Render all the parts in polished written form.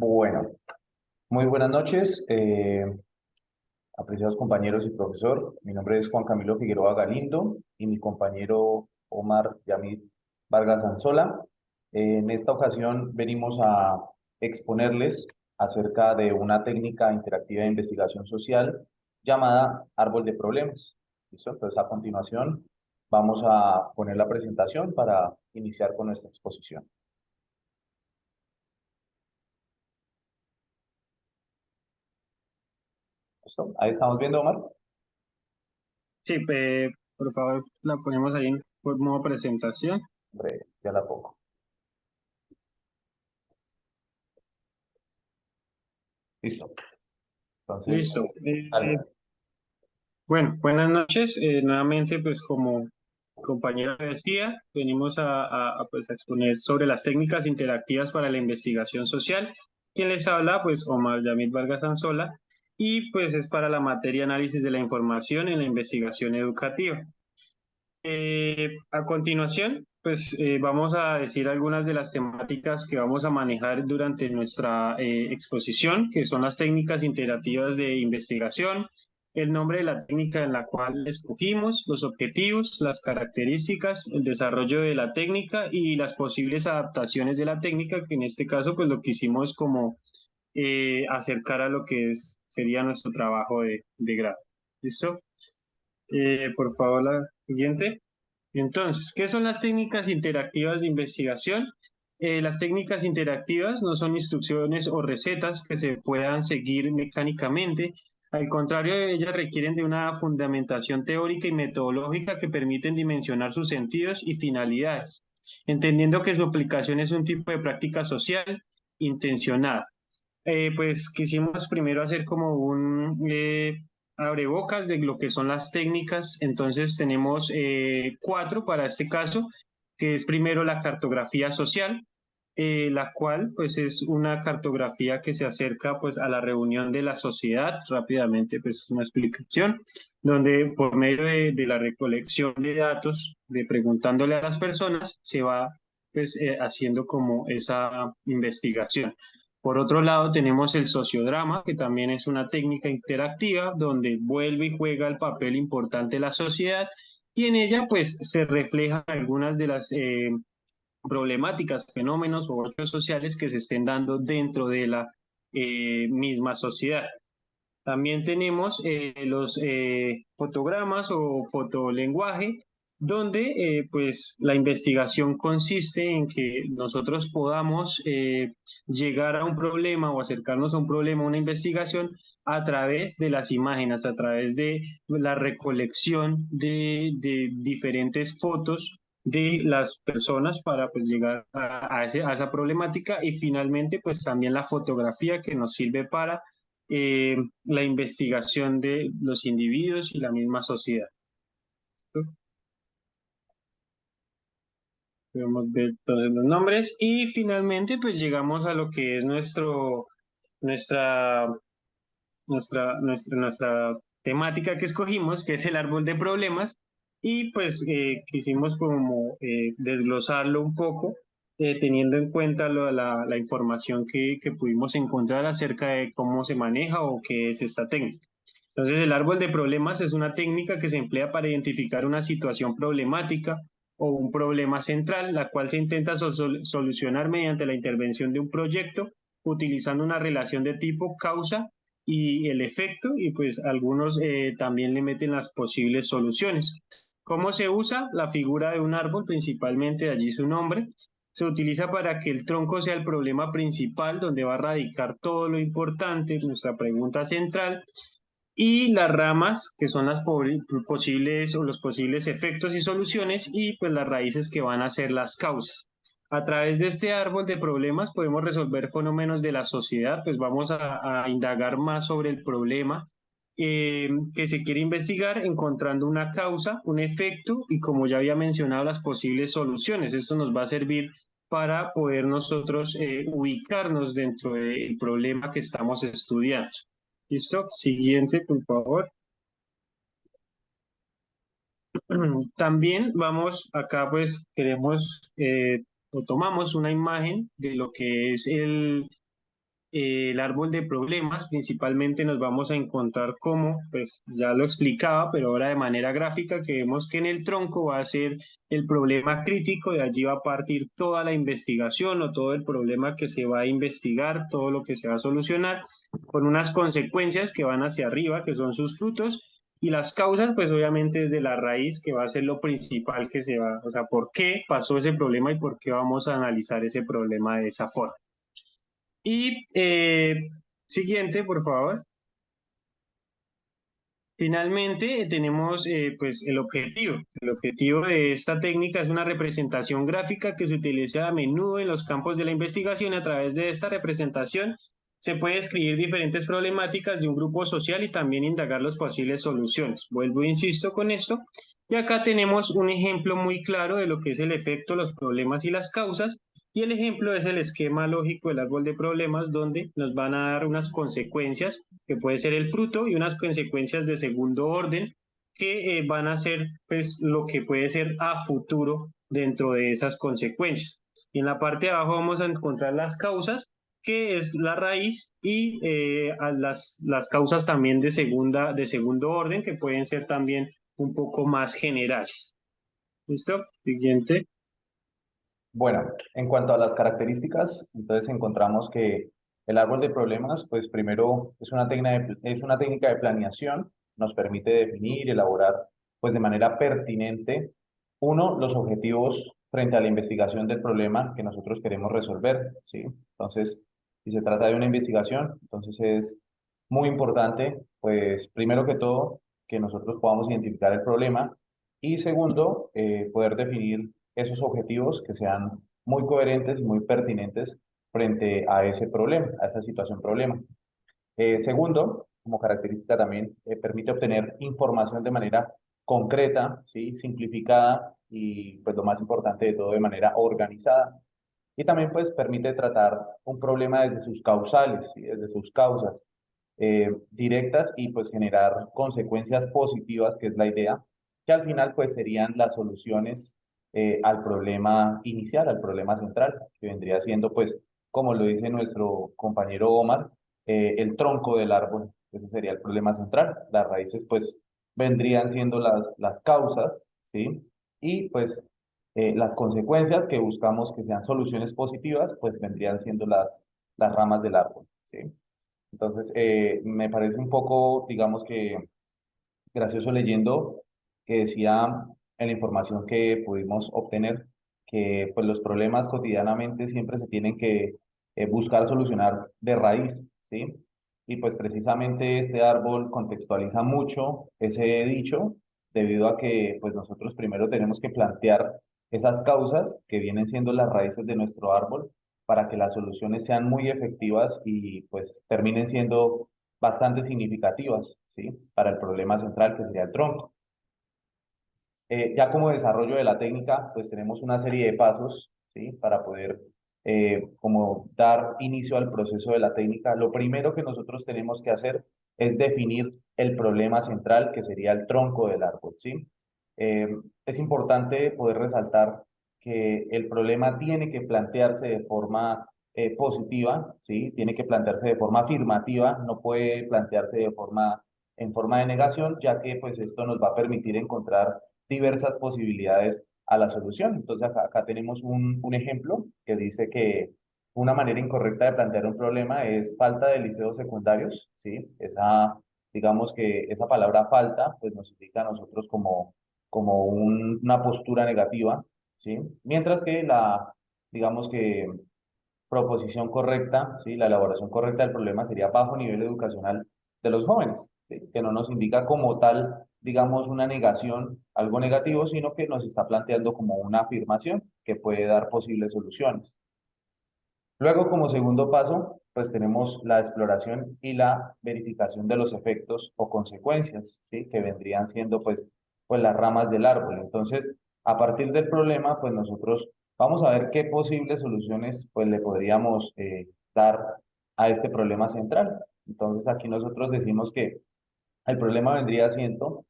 Bueno, muy buenas noches, apreciados compañeros y profesor. Mi nombre es Juan Camilo Figueroa Galindo y mi compañero Omar Yamid Vargas Anzola. En esta ocasión venimos a exponerles acerca de una técnica interactiva de investigación social llamada árbol de problemas. ¿Listo? Entonces, a continuación, vamos a poner la presentación para iniciar con nuestra exposición. ¿Listo? Ahí estamos viendo, Omar. Sí, por favor, la ponemos ahí en por modo presentación. Breve, ya la pongo. Listo. Entonces, Listo. dale. Bueno, buenas noches. Nuevamente, pues como compañero decía, venimos pues, a exponer sobre las técnicas interactivas para la investigación social. Quien les habla, pues Omar Yamid Vargas Anzola, y pues es para la materia análisis de la información en la investigación educativa. A continuación, pues vamos a decir algunas de las temáticas que vamos a manejar durante nuestra exposición, que son las técnicas interactivas de investigación, el nombre de la técnica en la cual escogimos, los objetivos, las características, el desarrollo de la técnica y las posibles adaptaciones de la técnica, que en este caso pues lo que hicimos como acercar a lo que sería nuestro trabajo de grado. ¿Listo? Por favor, la siguiente. Entonces, ¿qué son las técnicas interactivas de investigación? Las técnicas interactivas no son instrucciones o recetas que se puedan seguir mecánicamente. Al contrario, ellas requieren de una fundamentación teórica y metodológica que permiten dimensionar sus sentidos y finalidades, entendiendo que su aplicación es un tipo de práctica social intencionada. Pues quisimos primero hacer como un abrebocas de lo que son las técnicas. Entonces tenemos cuatro para este caso, que es primero la cartografía social, la cual pues es una cartografía que se acerca pues a la reunión de la sociedad. Rápidamente pues es una explicación, donde por medio de la recolección de datos, de preguntándole a las personas, se va pues haciendo como esa investigación. Por otro lado, tenemos el sociodrama, que también es una técnica interactiva donde vuelve y juega el papel importante de la sociedad y en ella pues se reflejan algunas de las problemáticas, fenómenos o hechos sociales que se estén dando dentro de la misma sociedad. También tenemos los fotogramas o fotolenguaje, donde pues la investigación consiste en que nosotros podamos llegar a un problema o acercarnos a un problema, a una investigación a través de las imágenes, a través de la recolección de diferentes fotos de las personas para pues llegar a esa problemática y finalmente pues también la fotografía que nos sirve para la investigación de los individuos y la misma sociedad. Podemos ver todos los nombres y finalmente pues llegamos a lo que es nuestra, nuestra temática que escogimos, que es el árbol de problemas y pues quisimos como desglosarlo un poco, teniendo en cuenta la información que pudimos encontrar acerca de cómo se maneja o qué es esta técnica. Entonces, el árbol de problemas es una técnica que se emplea para identificar una situación problemática o un problema central, la cual se intenta solucionar mediante la intervención de un proyecto, utilizando una relación de tipo causa y el efecto, y pues algunos también le meten las posibles soluciones. ¿Cómo se usa? La figura de un árbol, principalmente de allí su nombre, se utiliza para que el tronco sea el problema principal donde va a radicar todo lo importante, nuestra pregunta central, y las ramas, que son las posibles o los posibles efectos y soluciones, y pues las raíces que van a ser las causas. A través de este árbol de problemas podemos resolver fenómenos de la sociedad, pues vamos a indagar más sobre el problema que se quiere investigar, encontrando una causa, un efecto y como ya había mencionado, las posibles soluciones. Esto nos va a servir para poder nosotros ubicarnos dentro del problema que estamos estudiando. ¿Listo? Siguiente, por favor. También vamos acá, pues queremos o tomamos una imagen de lo que es el árbol de problemas. Principalmente nos vamos a encontrar como, pues ya lo explicaba, pero ahora de manera gráfica, que vemos que en el tronco va a ser el problema crítico, de allí va a partir toda la investigación o todo el problema que se va a investigar, todo lo que se va a solucionar, con unas consecuencias que van hacia arriba, que son sus frutos. Y las causas, pues obviamente desde la raíz, que va a ser lo principal que se va, o sea, por qué pasó ese problema y por qué vamos a analizar ese problema de esa forma. Y siguiente, por favor. Finalmente, tenemos pues el objetivo. El objetivo de esta técnica es una representación gráfica que se utiliza a menudo en los campos de la investigación. A través de esta representación se puede describir diferentes problemáticas de un grupo social y también indagar las posibles soluciones. Vuelvo e insisto con esto. Y acá tenemos un ejemplo muy claro de lo que es el efecto, los problemas y las causas. Y el ejemplo es el esquema lógico del árbol de problemas, donde nos van a dar unas consecuencias, que puede ser el fruto, y unas consecuencias de segundo orden, que van a ser pues, lo que puede ser a futuro dentro de esas consecuencias. Y en la parte de abajo vamos a encontrar las causas, que es la raíz, y a las causas también de segundo orden, que pueden ser también un poco más generales. ¿Listo? Siguiente. Bueno, en cuanto a las características, entonces encontramos que el árbol de problemas, pues primero es una técnica de planeación, nos permite definir y elaborar, pues de manera pertinente, uno, los objetivos frente a la investigación del problema que nosotros queremos resolver, ¿sí? Entonces, si se trata de una investigación, entonces es muy importante, pues primero que todo, que nosotros podamos identificar el problema y segundo, poder definir esos objetivos que sean muy coherentes y muy pertinentes frente a ese problema, a esa situación problema. Segundo, como característica también, permite obtener información de manera concreta, ¿sí? Simplificada y, pues lo más importante de todo, de manera organizada. Y también pues permite tratar un problema desde sus causales, ¿sí? Desde sus causas directas y pues generar consecuencias positivas, que es la idea, que al final pues serían las soluciones al problema inicial, al problema central, que vendría siendo pues, como lo dice nuestro compañero Omar, el tronco del árbol. Ese sería el problema central. Las raíces pues vendrían siendo las causas, ¿sí? Y pues las consecuencias que buscamos que sean soluciones positivas, pues vendrían siendo las ramas del árbol, ¿sí? Entonces, me parece un poco, digamos que gracioso leyendo que decía en la información que pudimos obtener que pues, los problemas cotidianamente siempre se tienen que buscar solucionar de raíz, ¿sí? Y pues precisamente este árbol contextualiza mucho ese dicho debido a que pues nosotros primero tenemos que plantear esas causas que vienen siendo las raíces de nuestro árbol para que las soluciones sean muy efectivas y pues terminen siendo bastante significativas, ¿sí? Para el problema central que sería el tronco. Ya como desarrollo de la técnica, pues tenemos una serie de pasos, ¿sí? Para poder como dar inicio al proceso de la técnica. Lo primero que nosotros tenemos que hacer es definir el problema central, que sería el tronco del árbol, ¿sí? Eh, es importante poder resaltar que el problema tiene que plantearse de forma positiva, ¿sí? Tiene que plantearse de forma afirmativa, no puede plantearse en forma de negación, ya que pues esto nos va a permitir encontrar diversas posibilidades a la solución. Entonces acá tenemos un ejemplo que dice que una manera incorrecta de plantear un problema es falta de liceos secundarios, ¿sí? Digamos que esa palabra falta, pues nos indica a nosotros como una postura negativa, ¿sí? Mientras que digamos que proposición correcta, ¿sí? La elaboración correcta del problema sería bajo nivel educacional de los jóvenes, ¿sí? Que no nos indica como tal, digamos, una negación, algo negativo, sino que nos está planteando como una afirmación que puede dar posibles soluciones. Luego, como segundo paso, pues tenemos la exploración y la verificación de los efectos o consecuencias, ¿sí? Que vendrían siendo pues las ramas del árbol. Entonces, a partir del problema, pues nosotros vamos a ver qué posibles soluciones pues le podríamos dar a este problema central. Entonces, aquí nosotros decimos que el problema vendría siendo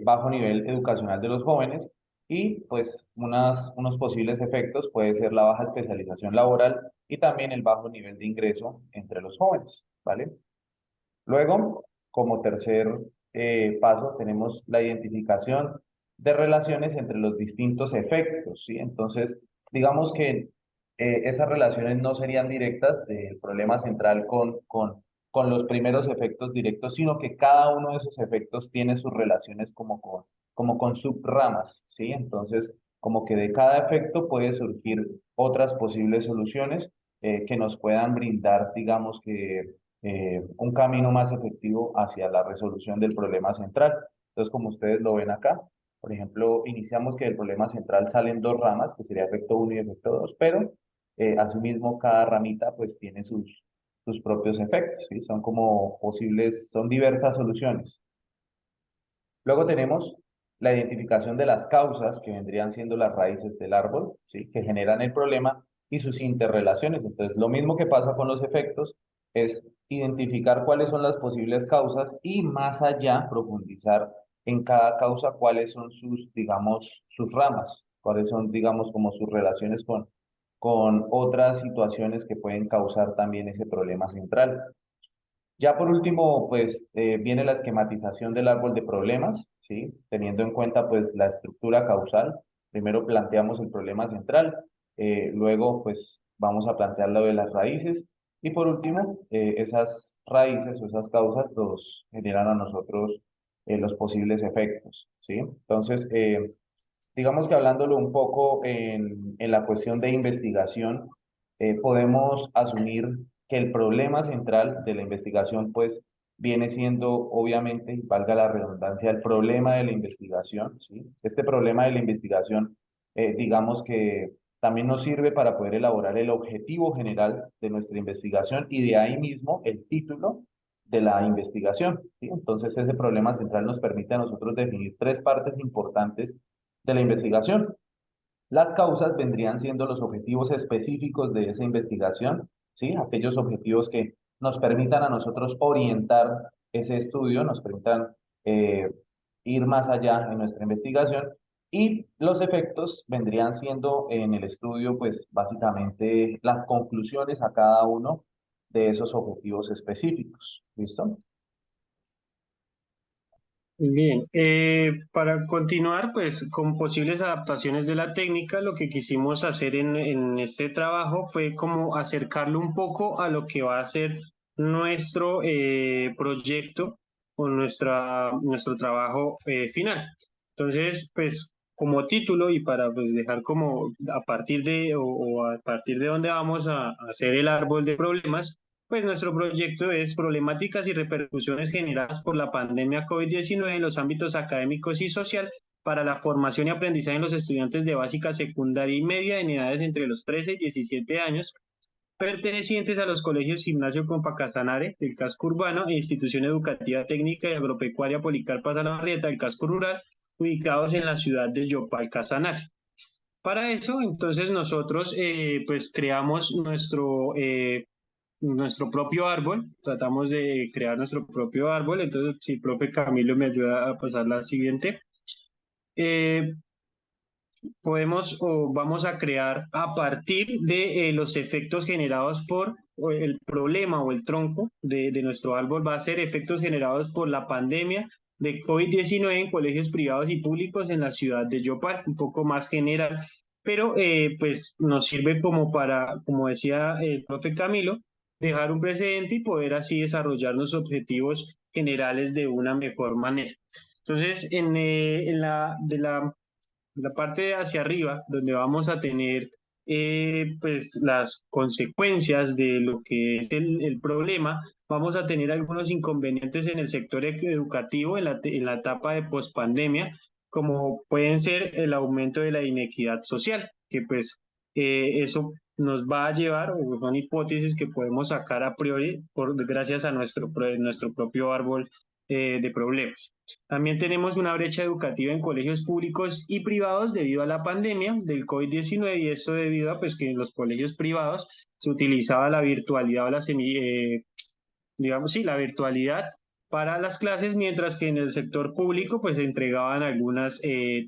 bajo nivel educacional de los jóvenes y pues unos posibles efectos puede ser la baja especialización laboral y también el bajo nivel de ingreso entre los jóvenes, ¿vale? Luego, como tercer paso, tenemos la identificación de relaciones entre los distintos efectos, ¿sí? Entonces, digamos que esas relaciones no serían directas del problema central con los primeros efectos directos, sino que cada uno de esos efectos tiene sus relaciones como con subramas, ¿sí? Entonces, como que de cada efecto puede surgir otras posibles soluciones que nos puedan brindar, digamos que un camino más efectivo hacia la resolución del problema central. Entonces, como ustedes lo ven acá, por ejemplo, iniciamos que del problema central salen dos ramas, que sería efecto uno y efecto 2, pero asimismo cada ramita pues tiene sus propios efectos, ¿sí? Son como posibles, son diversas soluciones. Luego tenemos la identificación de las causas que vendrían siendo las raíces del árbol, ¿sí? Que generan el problema y sus interrelaciones. Entonces, lo mismo que pasa con los efectos es identificar cuáles son las posibles causas y más allá profundizar en cada causa cuáles son sus, digamos, sus ramas, cuáles son, digamos, como sus relaciones con otras situaciones que pueden causar también ese problema central. Ya por último, pues viene la esquematización del árbol de problemas, ¿sí? Teniendo en cuenta pues la estructura causal. Primero planteamos el problema central, luego pues vamos a plantear lo de las raíces y por último esas raíces o esas causas nos generan a nosotros los posibles efectos, ¿sí? Entonces, digamos que hablándolo un poco en la cuestión de investigación, podemos asumir que el problema central de la investigación, pues, viene siendo, obviamente, y valga la redundancia, el problema de la investigación, ¿sí? Este problema de la investigación, digamos que también nos sirve para poder elaborar el objetivo general de nuestra investigación y de ahí mismo el título de la investigación, ¿sí? Entonces, ese problema central nos permite a nosotros definir tres partes importantes de la investigación. Las causas vendrían siendo los objetivos específicos de esa investigación, ¿sí? Aquellos objetivos que nos permitan a nosotros orientar ese estudio, nos permitan eh, ir más allá en nuestra investigación. Y los efectos vendrían siendo en el estudio, pues básicamente las conclusiones a cada uno de esos objetivos específicos. ¿Listo? Bien, para continuar, pues con posibles adaptaciones de la técnica, lo que quisimos hacer en este trabajo fue como acercarlo un poco a lo que va a ser nuestro proyecto o nuestro trabajo final. Entonces, pues como título y para pues dejar como a partir de o a partir de dónde vamos a hacer el árbol de problemas, pues nuestro proyecto es problemáticas y repercusiones generadas por la pandemia COVID-19 en los ámbitos académicos y social para la formación y aprendizaje en los estudiantes de básica, secundaria y media en edades entre los 13 y 17 años, pertenecientes a los colegios Gimnasio Compacasanare del casco urbano e Institución Educativa Técnica y Agropecuaria Policarpa Salabarrieta del casco rural, ubicados en la ciudad de Yopal, Casanare. Para eso, entonces nosotros pues creamos nuestro propio árbol, tratamos de crear nuestro propio árbol, entonces si el profe Camilo me ayuda a pasar la siguiente, eh, podemos o vamos a crear a partir de los efectos generados por o el problema o el tronco de nuestro árbol va a ser efectos generados por la pandemia de COVID-19 en colegios privados y públicos en la ciudad de Yopal, un poco más general, pero pues nos sirve como para, como decía el profe Camilo, dejar un precedente y poder así desarrollar los objetivos generales de una mejor manera. Entonces, en la parte de hacia arriba, donde vamos a tener pues las consecuencias de lo que es el problema, vamos a tener algunos inconvenientes en el sector educativo en la etapa de pospandemia, como pueden ser el aumento de la inequidad social, que pues eso nos va a llevar, o son hipótesis que podemos sacar a priori gracias a nuestro propio árbol de problemas. También tenemos una brecha educativa en colegios públicos y privados debido a la pandemia del COVID-19 y esto debido a pues, que en los colegios privados se utilizaba la virtualidad o digamos sí, la virtualidad para las clases, mientras que en el sector público pues se entregaban algunas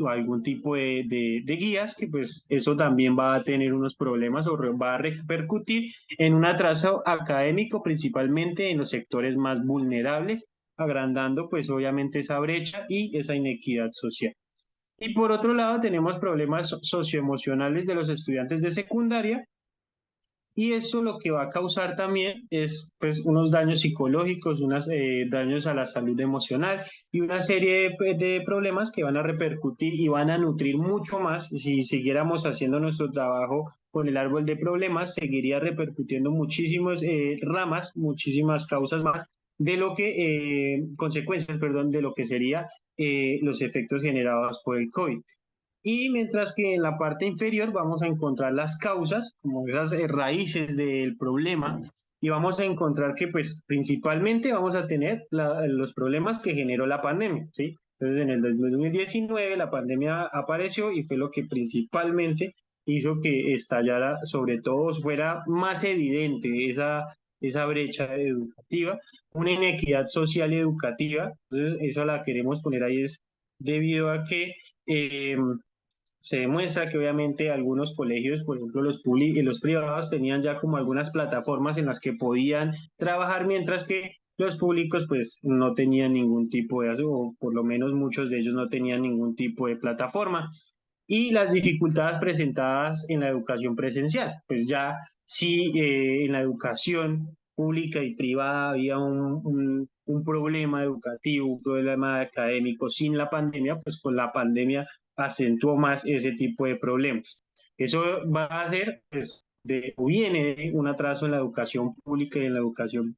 o algún tipo de guías, que pues eso también va a tener unos problemas o va a repercutir en un atraso académico, principalmente en los sectores más vulnerables, agrandando pues obviamente esa brecha y esa inequidad social. Y por otro lado tenemos problemas socioemocionales de los estudiantes de secundaria, y eso lo que va a causar también es pues unos daños psicológicos, unos daños a la salud emocional y una serie de problemas que van a repercutir y van a nutrir mucho más. Si siguiéramos haciendo nuestro trabajo con el árbol de problemas, seguiría repercutiendo muchísimas ramas, muchísimas causas más de lo que, consecuencias, perdón, de lo que sería los efectos generados por el COVID. Y mientras que en la parte inferior vamos a encontrar las causas, como esas raíces del problema, y vamos a encontrar que pues principalmente vamos a tener los problemas que generó la pandemia, ¿sí? Entonces en el 2019 la pandemia apareció y fue lo que principalmente hizo que estallara, sobre todo fuera más evidente esa brecha educativa, una inequidad social y educativa. Entonces eso la queremos poner ahí es debido a que eh, se demuestra que obviamente algunos colegios, por ejemplo los y los privados, tenían ya como algunas plataformas en las que podían trabajar, mientras que los públicos pues no tenían ningún tipo de, o por lo menos muchos de ellos no tenían ningún tipo de plataforma. Y las dificultades presentadas en la educación presencial, pues ya sí, en la educación pública y privada había un problema educativo, un problema académico sin la pandemia, pues con la pandemia acentuó más ese tipo de problemas. Eso va a hacer, pues, o viene de un atraso en la educación pública y en la educación,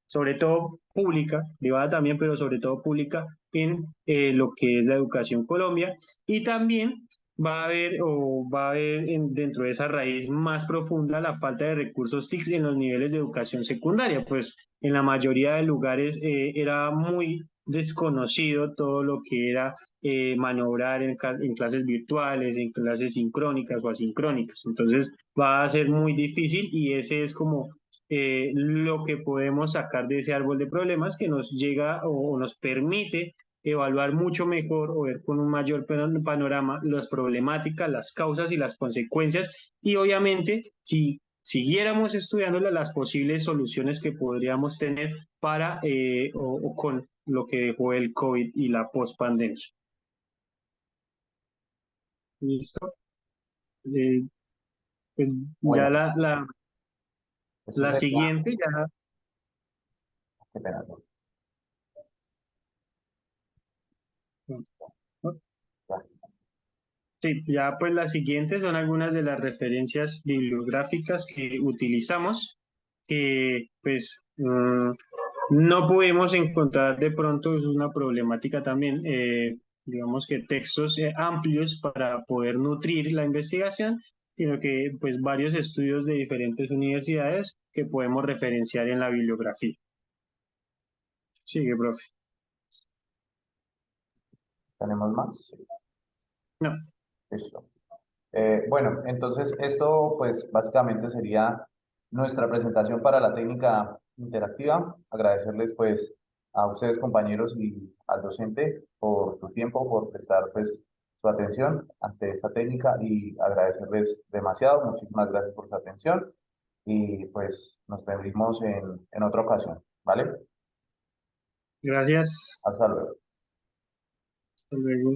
sobre todo pública, privada también, pero sobre todo pública, en lo que es la educación Colombia. Y también va a haber dentro de esa raíz más profunda la falta de recursos TIC en los niveles de educación secundaria, pues en la mayoría de lugares era muy desconocido todo lo que era maniobrar en clases virtuales, en clases sincrónicas o asincrónicas. Entonces va a ser muy difícil, y ese es como lo que podemos sacar de ese árbol de problemas que nos llega o nos permite evaluar mucho mejor o ver con un mayor panorama las problemáticas, las causas y las consecuencias, y obviamente si siguiéramos estudiando las posibles soluciones que podríamos tener para o con lo que dejó el COVID y la pospandemia. ¿Listo? Eh, pues ya Bueno, eso la sería, siguiente, ya, qué pena, ¿no? Ya. sí, ya pues las siguientes son algunas de las referencias bibliográficas que utilizamos, que pues no pudimos encontrar de pronto, es una problemática también, digamos que textos amplios para poder nutrir la investigación, sino que pues varios estudios de diferentes universidades que podemos referenciar en la bibliografía. Sigue, profe. ¿Tenemos más? No. Listo. Bueno, entonces esto pues básicamente sería nuestra presentación para la técnica interactiva. Agradecerles pues a ustedes compañeros y al docente por su tiempo, por prestar pues su atención ante esta técnica, y agradecerles demasiado. Muchísimas gracias por su atención y pues nos vemos en otra ocasión, ¿vale? Gracias. Hasta luego. Hasta luego.